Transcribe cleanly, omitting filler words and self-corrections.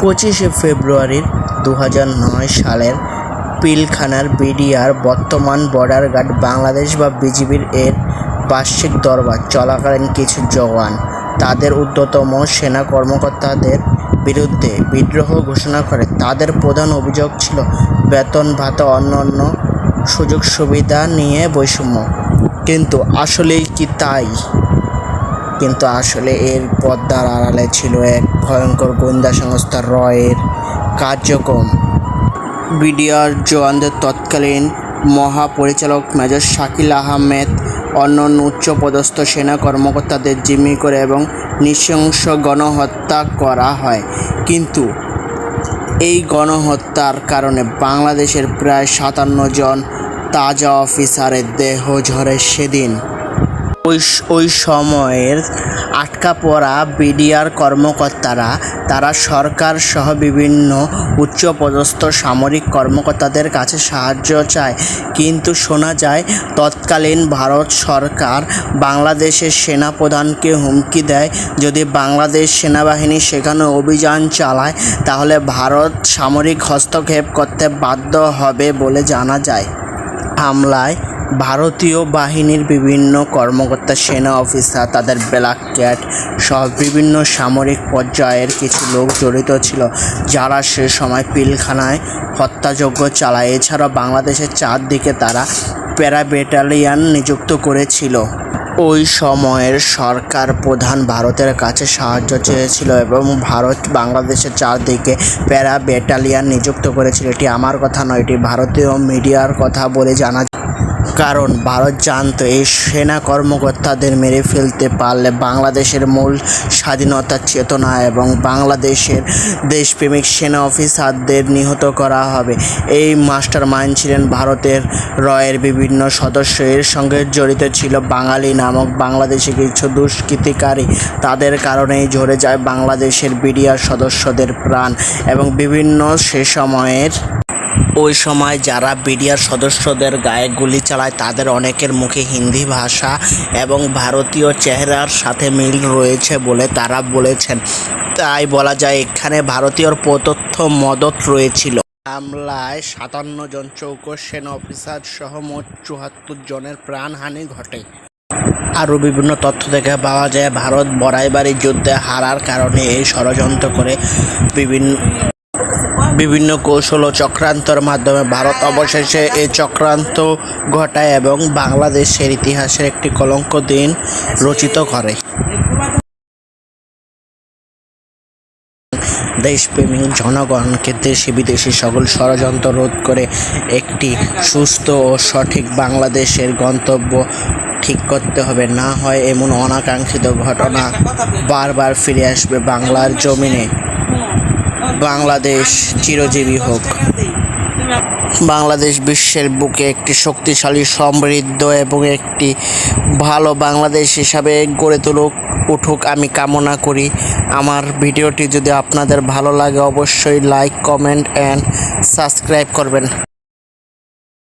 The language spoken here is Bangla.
25শে ফেব্রুয়ারি 2009 সালের পিলখানার বিডিআর বর্তমান বর্ডার গার্ড বাংলাদেশ বা বিজিবির এর বার্ষিক দরবার চলাকালীন কিছু জওয়ান তাদের ঊর্ধ্বতন সেনা কর্মকর্তাদের বিরুদ্ধে বিদ্রোহ ঘোষণা করে। তাদের প্রধান অভিযোগ ছিল বেতন ভাতা অন্যান্য সুযোগ সুবিধা নিয়ে বৈষম্য। কিন্তু আসলেই কি তাই? কিন্তু আসলে এর পর্দার আড়ালে ছিল এক ভয়ঙ্কর গোয়েন্দা সংস্থা র এর কার্যক্রম। বিডিআর জওয়ানদের তৎকালীন মহাপরিচালক মেজর শাকিল আহমেদ অন্যান্য উচ্চপদস্থ সেনা কর্মকর্তাদের জিম্মি করে এবং নৃশংস গণহত্যা করা হয়। কিন্তু এই গণহত্যার কারণে বাংলাদেশের প্রায় 57 জন তাজা অফিসারের দেহ ঝরে সেদিন। ওই সময়ের আটকা পড়া বিডিআর কর্মকর্তারা তারা সরকার সহ বিভিন্ন উচ্চপদস্থ সামরিক কর্মকর্তাদের কাছে সাহায্য চায়। কিন্তু শোনা যায় তৎকালীন ভারত সরকার বাংলাদেশের সেনাপ্রধানকে হুমকি দেয়, যদি বাংলাদেশ সেনাবাহিনী সেখানে অভিযান চালায় তাহলে ভারত সামরিক হস্তক্ষেপ করতে বাধ্য হবে বলে জানা যায়। হামলায় ভারতীয় বাহিনীর বিভিন্ন কর্মকর্তা, সেনা অফিসার, তাদের ব্ল্যাক ক্যাট সহ বিভিন্ন সামরিক পর্যায়ের কিছু লোক জড়িত ছিল, যারা সে সময় পিলখানায় হত্যাযজ্ঞ চালায়। এছাড়াও বাংলাদেশের চারদিকে তারা প্যারা ব্যাটালিয়ন নিযুক্ত করেছিল। ওই সময়ের সরকার প্রধান ভারতের কাছে সাহায্য চেয়েছিল এবং ভারত বাংলাদেশের চারদিকে প্যারা ব্যাটালিয়ন নিযুক্ত করেছিল। এটি আমার কথা নয়, এটি ভারতীয় মিডিয়ার কথা বলে জানা যায়। কারণ ভারত জানত এই সেনা কর্মকর্তাদের মেরে ফেলতে পারলে বাংলাদেশের মূল স্বাধীনতার চেতনা এবং বাংলাদেশের দেশপ্রেমিক সেনা অফিসারদের নিহত করা হবে। এই মাস্টার মাইন্ড ছিলেন ভারতের র এর বিভিন্ন সদস্য। এর সঙ্গে জড়িত ছিল বাঙালি নামক বাংলাদেশি কিছু দুষ্কৃতিকারী। তাদের কারণেই ঝরে যায় বাংলাদেশের বিডিআর সদস্যদের প্রাণ এবং বিভিন্ন ওই সময় যারা বিডিআর সদস্যদের গায়ে গুলি চালায় তাদের অনেকের মুখে হিন্দি ভাষা এবং ভারতীয় চেহারার সাথে মিল রয়েছে বলে তারা বলেছেন। তাই বলা যায় এখানে ভারতীয় প্রত্যক্ষ মদত রয়েছিল। হামলায় 57 জন চৌকস সেনা অফিসার সহ মোট 74 জনের প্রাণহানি ঘটে। আরও বিভিন্ন তথ্য থেকে পাওয়া যায় ভারত বড়াইবাড়ি যুদ্ধে হারার কারণে এই ষড়যন্ত্র করে বিভিন্ন কৌশল ও চক্রান্তর মাধ্যমে ভারত অবশেষে এই চক্রান্ত ঘটায় এবং বাংলাদেশের ইতিহাসের একটি কলঙ্ক দিন রচিত করে। দেশপ্রেমিক জনগণকে দেশি বিদেশি সকল ষড়যন্ত্র রোধ করে একটি সুস্থ ও সঠিক বাংলাদেশের গন্তব্য ঠিক করতে হবে, না হয় এমন অনাকাঙ্ক্ষিত ঘটনা বারবার ফিরে আসবে বাংলার জমিনে। বাংলাদেশ চিরজীবী হোক। বাংলাদেশ বিশ্বের বুকে একটি শক্তিশালী, সমৃদ্ধ এবং একটি ভালো বাংলাদেশ হিসাবে গড়ে উঠুক আমি কামনা করি। আমার ভিডিওটি যদি আপনাদের ভালো লাগে অবশ্যই লাইক, কমেন্ট অ্যান্ড সাবস্ক্রাইব করবেন।